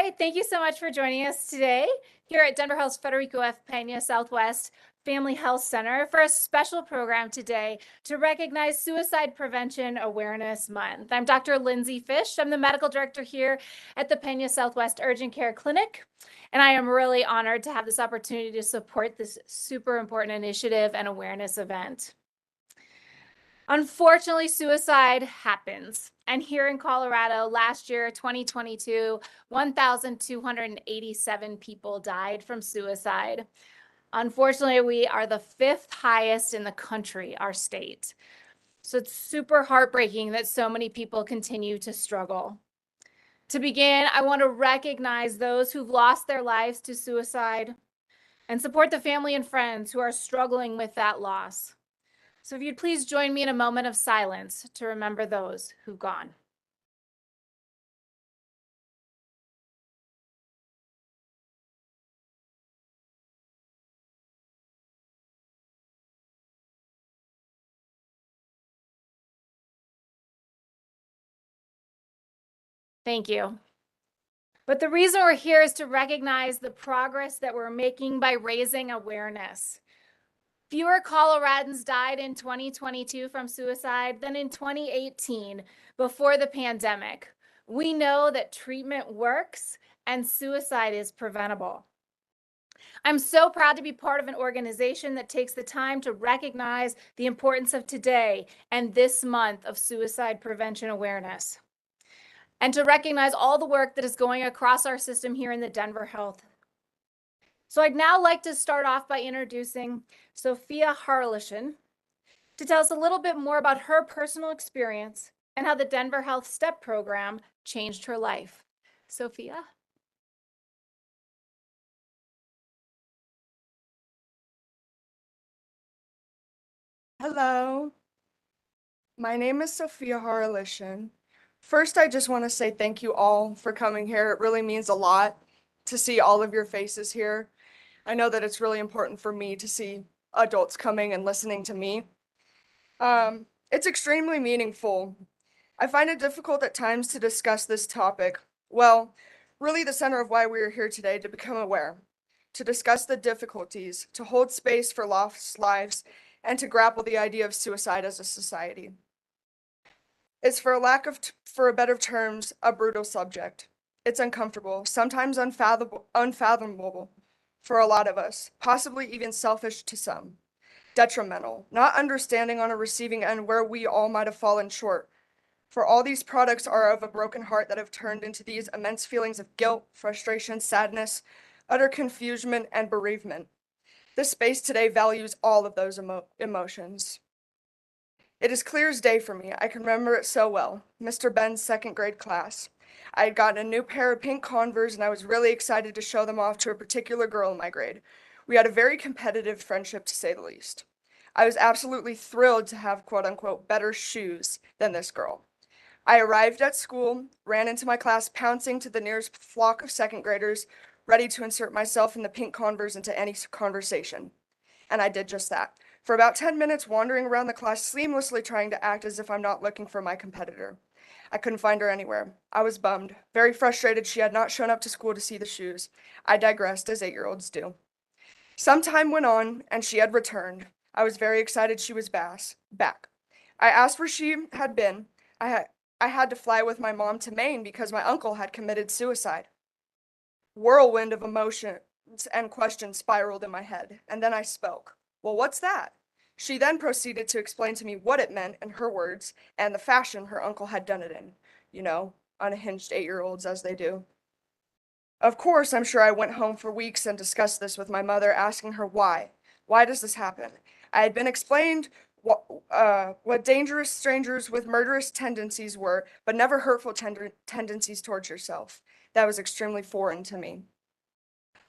right, thank you so much for joining us today here at Denver Health's Federico F. Peña Southwest Family Health Center for a special program today to recognize Suicide Prevention Awareness Month. I'm Dr. Lindsay Fish. I'm the medical director here at the Peña Southwest Urgent Care Clinic, and I am really honored to have this opportunity to support this super important initiative and awareness event. Unfortunately, suicide happens. And here in Colorado, last year, 2022, 1,287 people died from suicide. Unfortunately, we are the 5th highest in the country, our state. So it's super heartbreaking that so many people continue to struggle. To begin, I want to recognize those who've lost their lives to suicide and support the family and friends who are struggling with that loss. So if you'd please join me in a moment of silence to remember those who've gone. Thank you. But the reason we're here is to recognize the progress that we're making by raising awareness. Fewer Coloradans died in 2022 from suicide than in 2018, before the pandemic. We know that treatment works and suicide is preventable. I'm so proud to be part of an organization that takes the time to recognize the importance of today and this month of suicide prevention awareness, and to recognize all the work that is going across our system here in the Denver Health. So I'd now like to start off by introducing Sophia Harleshen to tell us a little bit more about her personal experience and how the Denver Health STEP program changed her life. Sophia? Hello, my name is Sophia Harleshen. First, I just want to say thank you all for coming here. It really means a lot to see all of your faces here. I know that it's really important for me to see adults coming and listening to me. It's extremely meaningful. I find it difficult at times to discuss this topic. Well, really the center of why we are here today, to become aware, to discuss the difficulties, to hold space for lost lives, and to grapple the idea of suicide as a society. It's, for a better terms, a brutal subject. It's uncomfortable, sometimes unfathomable for a lot of us, possibly even selfish to some. Detrimental, not understanding on a receiving end where we all might have fallen short. For all these products are of a broken heart that have turned into these immense feelings of guilt, frustration, sadness, utter confusion, and bereavement. This space today values all of those emotions. It is clear as day for me. I can remember it so well. Mr. Ben's second grade class. I had gotten a new pair of pink Converse and I was really excited to show them off to a particular girl in my grade. We had a very competitive friendship, to say the least. I was absolutely thrilled to have quote unquote better shoes than this girl. I arrived at school, ran into my class, pouncing to the nearest flock of second graders, ready to insert myself in the pink Converse into any conversation. And I did just that. For about 10 minutes, wandering around the class, seamlessly trying to act as if I'm not looking for my competitor. I couldn't find her anywhere. I was bummed, very frustrated she had not shown up to school to see the shoes. I digressed, as 8-year-olds do. Some time went on, and she had returned. I was very excited she was back. I asked where she had been. I had to fly with my mom to Maine because my uncle had committed suicide. Whirlwind of emotions and questions spiraled in my head, and then I spoke. Well, what's that? She then proceeded to explain to me what it meant in her words and the fashion her uncle had done it in. You know, unhinged 8-year-olds as they do. Of course, I'm sure I went home for weeks and discussed this with my mother, asking her why. Why does this happen? I had been explained what dangerous strangers with murderous tendencies were, but never hurtful tendencies towards yourself. That was extremely foreign to me.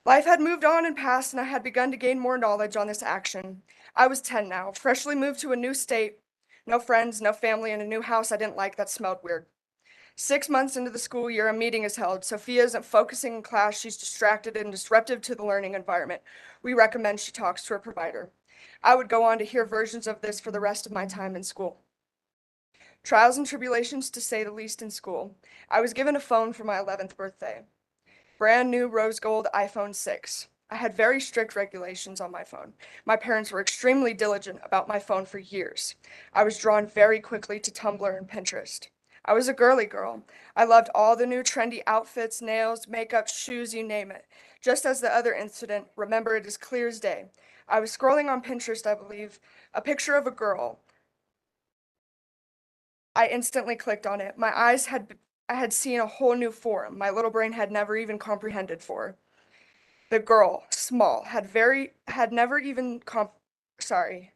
Life had moved on and passed, and I had begun to gain more knowledge on this action. I was 10 now, freshly moved to a new state, no friends, no family, and a new house I didn't like that smelled weird. 6 months into the school year, a meeting is held. Sophia isn't focusing in class. She's distracted and disruptive to the learning environment. We recommend she talks to her provider. I would go on to hear versions of this for the rest of my time in school. Trials and tribulations, to say the least, in school. I was given a phone for my 11th birthday. brand new rose gold iPhone 6. I had very strict regulations on my phone. My parents were extremely diligent about my phone for years. I was drawn very quickly to Tumblr and Pinterest. I was a girly girl. I loved all the new trendy outfits, nails, makeup, shoes, you name it. Just as the other incident, remember it as clear as day. I was scrolling on Pinterest, I believe, a picture of a girl. I instantly clicked on it. I had seen a whole new form my little brain had never even comprehended for. The girl, small, had never even sorry.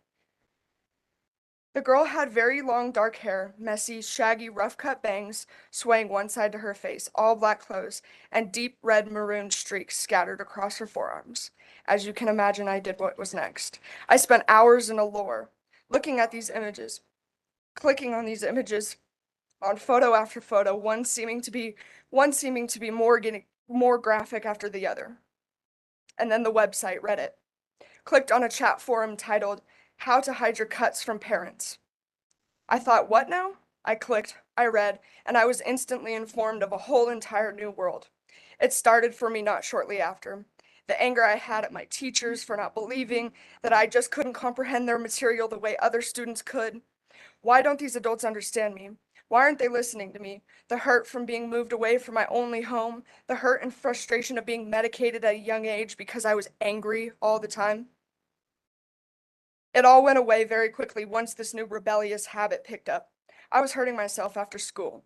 The girl had very long dark hair, messy, shaggy, rough-cut bangs swaying one side to her face, all black clothes, and deep red maroon streaks scattered across her forearms. As you can imagine, I did what was next. I spent hours in allure, looking at these images, clicking on these images, on photo after photo, one seeming to be more graphic after the other. And then the website, Reddit. Clicked on a chat forum titled, How to Hide Your Cuts from Parents. I thought, what now? I clicked, I read, and I was instantly informed of a whole entire new world. It started for me not shortly after. The anger I had at my teachers for not believing that I just couldn't comprehend their material the way other students could. Why don't these adults understand me? Why aren't they listening to me? The hurt from being moved away from my only home, the hurt and frustration of being medicated at a young age because I was angry all the time. It all went away very quickly once this new rebellious habit picked up. I was hurting myself after school.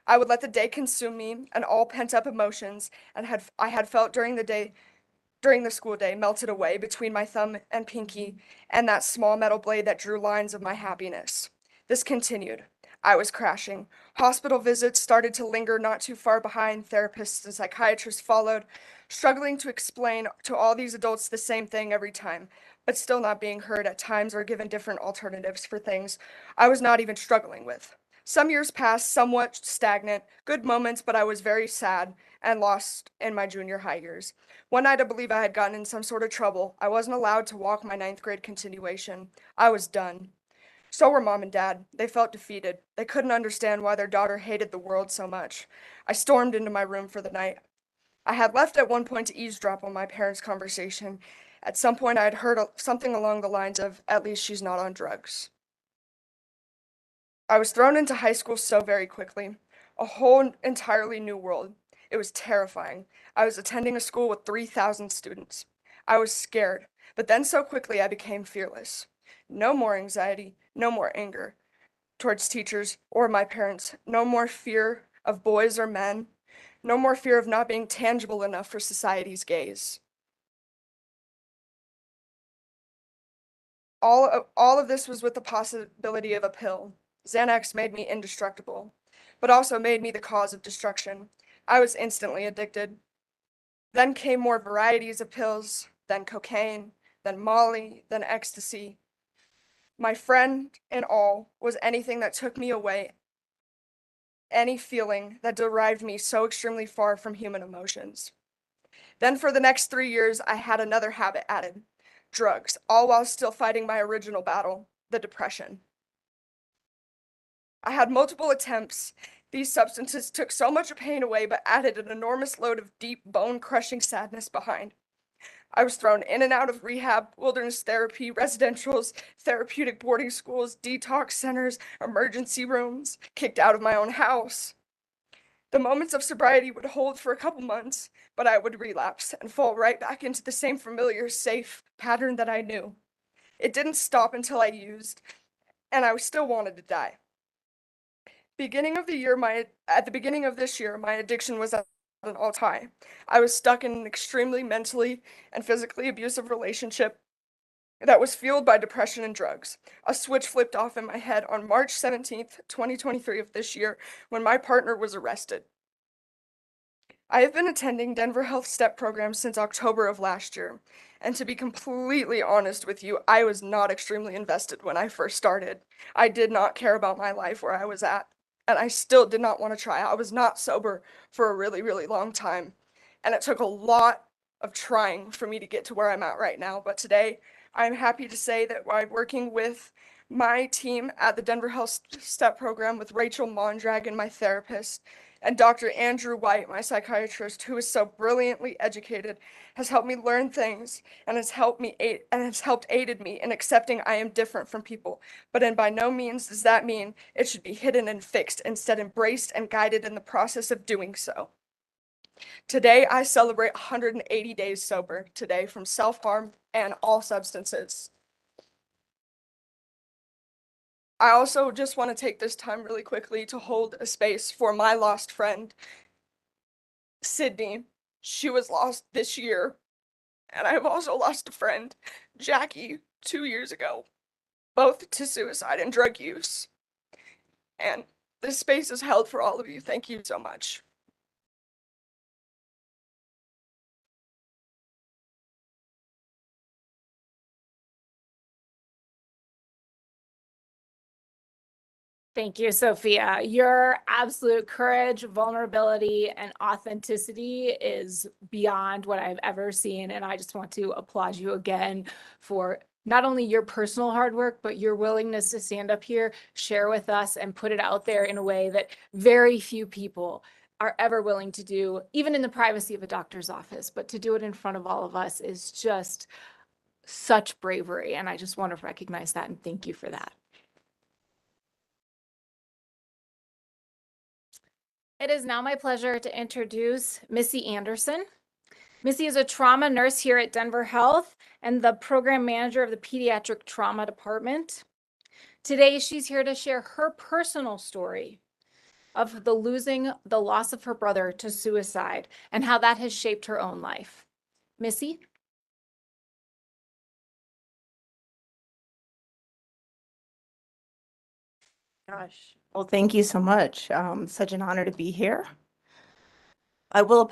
I would let the day consume me and all pent-up emotions I had felt during the school day melted away between my thumb and pinky and that small metal blade that drew lines of my happiness. This continued. I was crashing. Hospital visits started to linger not too far behind. Therapists and psychiatrists followed, struggling to explain to all these adults the same thing every time, but still not being heard at times or given different alternatives for things I was not even struggling with. Some years passed, somewhat stagnant, good moments, but I was very sad and lost in my junior high years. One night I believe I had gotten in some sort of trouble. I wasn't allowed to walk my ninth grade continuation. I was done. So were mom and dad. They felt defeated. They couldn't understand why their daughter hated the world so much. I stormed into my room for the night. I had left at one point to eavesdrop on my parents' conversation. At some point I had heard something along the lines of, at least she's not on drugs. I was thrown into high school so very quickly. A whole entirely new world. It was terrifying. I was attending a school with 3,000 students. I was scared, but then so quickly I became fearless. No more anxiety, no more anger towards teachers or my parents, no more fear of boys or men, no more fear of not being tangible enough for society's gaze. All of this was with the possibility of a pill. Xanax made me indestructible, but also made me the cause of destruction. I was instantly addicted. Then came more varieties of pills, then cocaine, then Molly, then ecstasy. My friend in all was anything that took me away, any feeling that derived me so extremely far from human emotions. Then for the next 3 years, I had another habit added, drugs, all while still fighting my original battle, the depression. I had multiple attempts. These substances took so much pain away, but added an enormous load of deep, bone-crushing sadness behind. I was thrown in and out of rehab, wilderness therapy, residentials, therapeutic boarding schools, detox centers, emergency rooms, kicked out of my own house. The moments of sobriety would hold for a couple months, but I would relapse and fall right back into the same familiar, safe pattern that I knew. It didn't stop until I used, and I still wanted to die. At the beginning of this year, my addiction was at an all-time high. I was stuck in an extremely mentally and physically abusive relationship that was fueled by depression and drugs. A switch flipped off in my head on March 17th, 2023 of this year, when my partner was arrested. I have been attending Denver Health STEP programs since October of last year, and to be completely honest with you, I was not extremely invested when I first started. I did not care about my life where I was at, and I still did not want to try. I was not sober for a really, really long time, and it took a lot of trying for me to get to where I'm at right now. But today, I'm happy to say that by working with my team at the Denver Health STEP program with Rachel Mondrag and my therapist, And Dr. Andrew White, my psychiatrist, who is so brilliantly educated, has helped me learn things and has helped aided me in accepting I am different from people. But by no means does that mean it should be hidden and fixed, instead embraced and guided in the process of doing so. Today, I celebrate 180 days sober today from self-harm and all substances. I also just want to take this time really quickly to hold a space for my lost friend, Sydney. She was lost this year, and I have also lost a friend, Jackie, 2 years ago, both to suicide and drug use. And this space is held for all of you. Thank you so much. Thank you, Sophia. Your absolute courage, vulnerability, and authenticity is beyond what I've ever seen. And I just want to applaud you again for not only your personal hard work, but your willingness to stand up here, share with us, and put it out there in a way that very few people are ever willing to do, even in the privacy of a doctor's office. But to do it in front of all of us is just such bravery. And I just want to recognize that and thank you for that. It is now my pleasure to introduce Missy Anderson. Missy is a trauma nurse here at Denver Health and the program manager of the pediatric trauma department. Today, she's here to share her personal story of the loss of her brother to suicide and how that has shaped her own life. Missy? Gosh, well, thank you so much. Such an honor to be here. I will.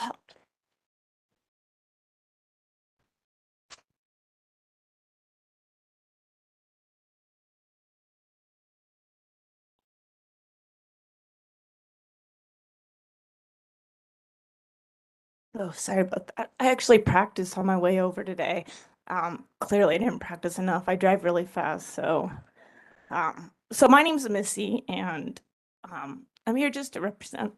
Oh, sorry about that. I actually practiced on my way over today. Clearly I didn't practice enough. I drive really fast, so my name's Missy, and I'm here just to represent.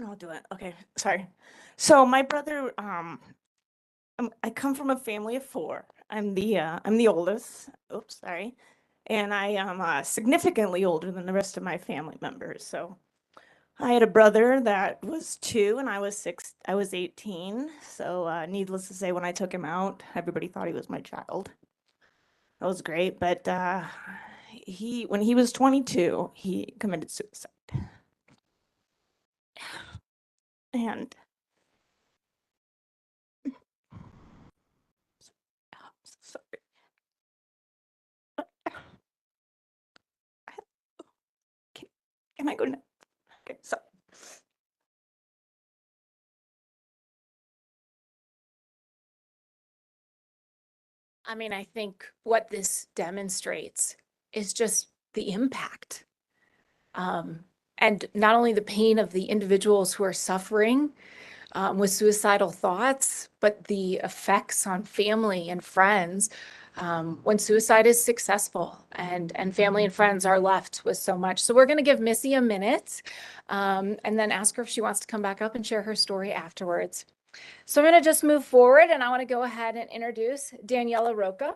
I'll do it. Okay, sorry. So my brother, I come from a family of four. I'm the oldest. Oops, sorry. And I am significantly older than the rest of my family members. So I had a brother that was 2 and I was 6. I was 18. So needless to say, when I took him out, everybody thought he was my child. That was great. But when he was 22, he committed suicide. And I'm so sorry. Can I go now? Okay, so I mean, I think what this demonstrates is just the impact. And not only the pain of the individuals who are suffering with suicidal thoughts, but the effects on family and friends when suicide is successful and family and friends are left with so much. So we're going to give Missy a minute and then ask her if she wants to come back up and share her story afterwards. So I'm going to just move forward and I want to go ahead and introduce Daniela Roca.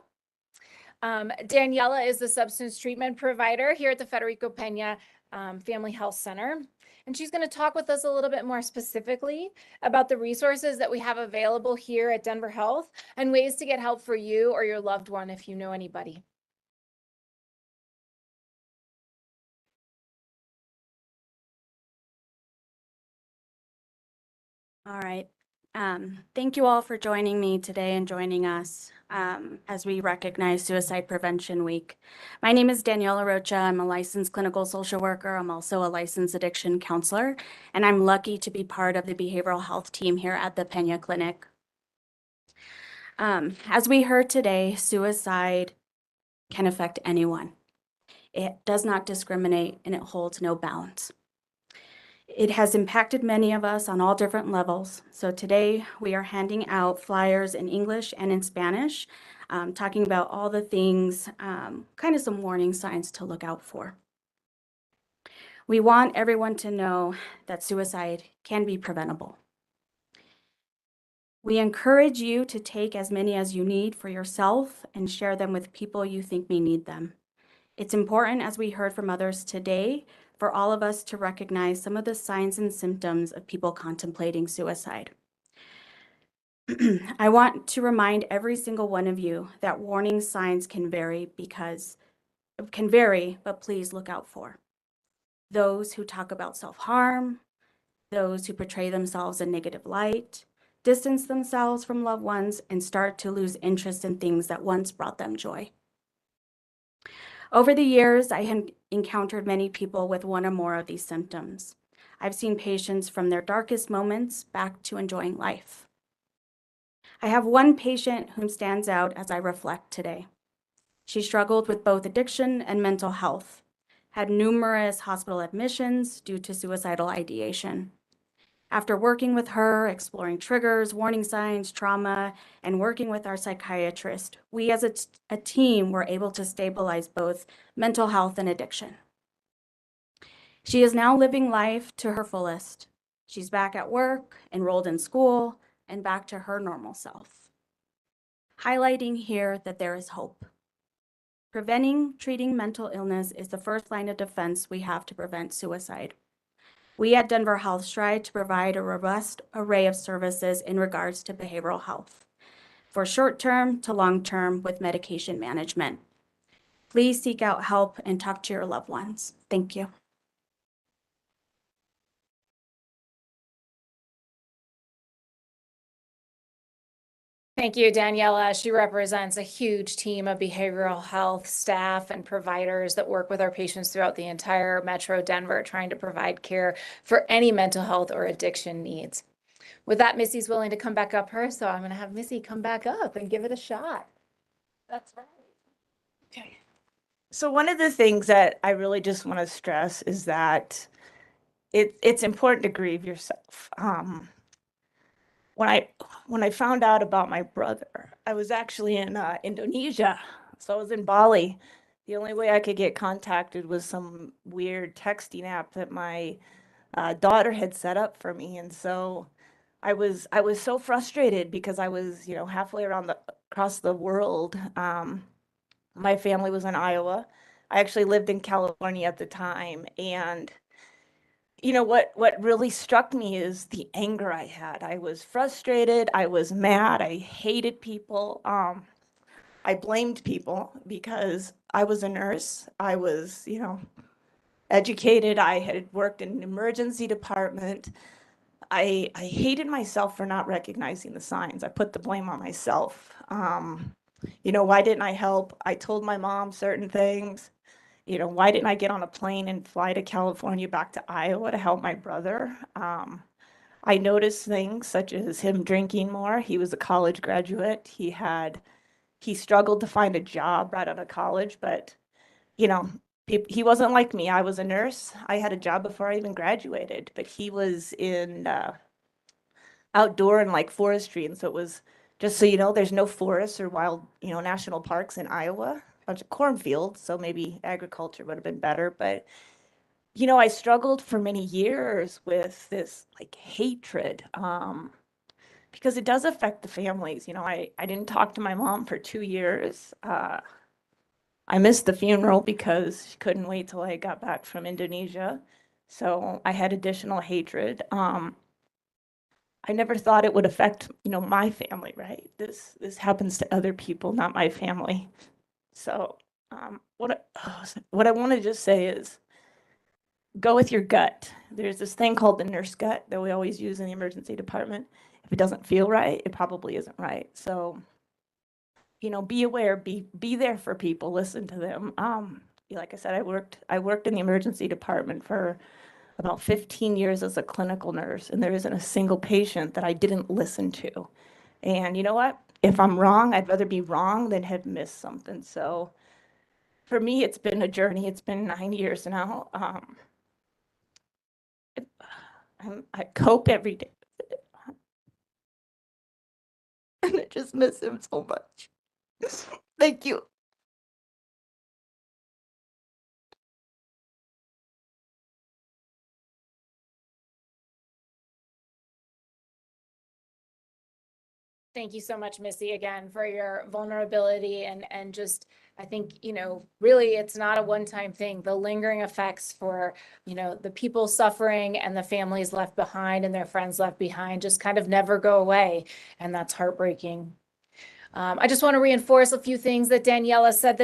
Daniela is the substance treatment provider here at the Federico Peña Family Health Center. And she's going to talk with us a little bit more specifically about the resources that we have available here at Denver Health and ways to get help for you or your loved one if you know anybody. All right. Thank you all for joining me today and joining us as we recognize Suicide Prevention Week. My name is Daniela Rocha. I'm a licensed clinical social worker. I'm also a licensed addiction counselor, and I'm lucky to be part of the behavioral health team here at the Peña Clinic. As we heard today, suicide can affect anyone. It does not discriminate, and it holds no bounds. It has impacted many of us on all different levels. So today we are handing out flyers in English and in Spanish, talking about all the things, kind of some warning signs to look out for. We want everyone to know that suicide can be preventable. We encourage you to take as many as you need for yourself and share them with people you think may need them. It's important, as we heard from others today, for all of us to recognize some of the signs and symptoms of people contemplating suicide. I want to remind every single one of you that warning signs can vary, but please look out for those who talk about self-harm, those who portray themselves in negative light, distance themselves from loved ones, and start to lose interest in things that once brought them joy. Over the years, I have encountered many people with one or more of these symptoms. I've seen patients from their darkest moments back to enjoying life. I have one patient whom stands out as I reflect today. She struggled with both addiction and mental health, had numerous hospital admissions due to suicidal ideation. After working with her, exploring triggers, warning signs, trauma, and working with our psychiatrist, we as a team were able to stabilize both mental health and addiction. She is now living life to her fullest. She's back at work, enrolled in school, and back to her normal self. Highlighting here that there is hope. Treating mental illness is the first line of defense we have to prevent suicide. We at Denver Health strive to provide a robust array of services in regards to behavioral health, for short-term to long-term with medication management. Please seek out help and talk to your loved ones. Thank you. Thank you, Daniela. She represents a huge team of behavioral health staff and providers that work with our patients throughout the entire Metro Denver, trying to provide care for any mental health or addiction needs. With that, Missy's willing to come back up here, so I'm going to have Missy come back up and give it a shot. That's right. Okay. So one of the things that I really just want to stress is that it's important to grieve yourself. When I found out about my brother, I was actually in Indonesia. So I was in Bali. The only way I could get contacted was some weird texting app that my daughter had set up for me. And so I was so frustrated because I was, halfway across the world. My family was in Iowa. I actually lived in California at the time. And what really struck me is the anger I had. I was frustrated. I was mad. I hated people. I blamed people because I was a nurse. I was, educated. I had worked in an emergency department. I hated myself for not recognizing the signs. I put the blame on myself. Why didn't I help? I told my mom certain things. Why didn't I get on a plane and fly to California back to Iowa to help my brother? I noticed things such as him drinking more. He was a college graduate. He struggled to find a job right out of college, but, he wasn't like me. I was a nurse. I had a job before I even graduated, but he was in outdoor and like forestry. And so it was, just so you know, there's no forests or wild, national parks in Iowa. Bunch of cornfields, so maybe agriculture would have been better. But, I struggled for many years with this like hatred because it does affect the families. I didn't talk to my mom for 2 years. I missed the funeral because she couldn't wait till I got back from Indonesia. So I had additional hatred. I never thought it would affect, my family, right? This happens to other people, not my family. So what I want to just say is go with your gut. There's this thing called the nurse gut that we always use in the emergency department. If it doesn't feel right, it probably isn't right. So, be aware, be there for people, listen to them. Like I said, I worked in the emergency department for about 15 years as a clinical nurse, and there isn't a single patient that I didn't listen to. And you know what? If I'm wrong, I'd rather be wrong than have missed something. So For me, it's been a journey. It's been 9 years now. I cope every day with it. And I just miss him so much. Thank you. Thank you so much, Missy, again, for your vulnerability and just, I think, really it's not a one-time thing. The lingering effects for, the people suffering and the families left behind and their friends left behind just kind of never go away. And that's heartbreaking. I just want to reinforce a few things that Daniela said, that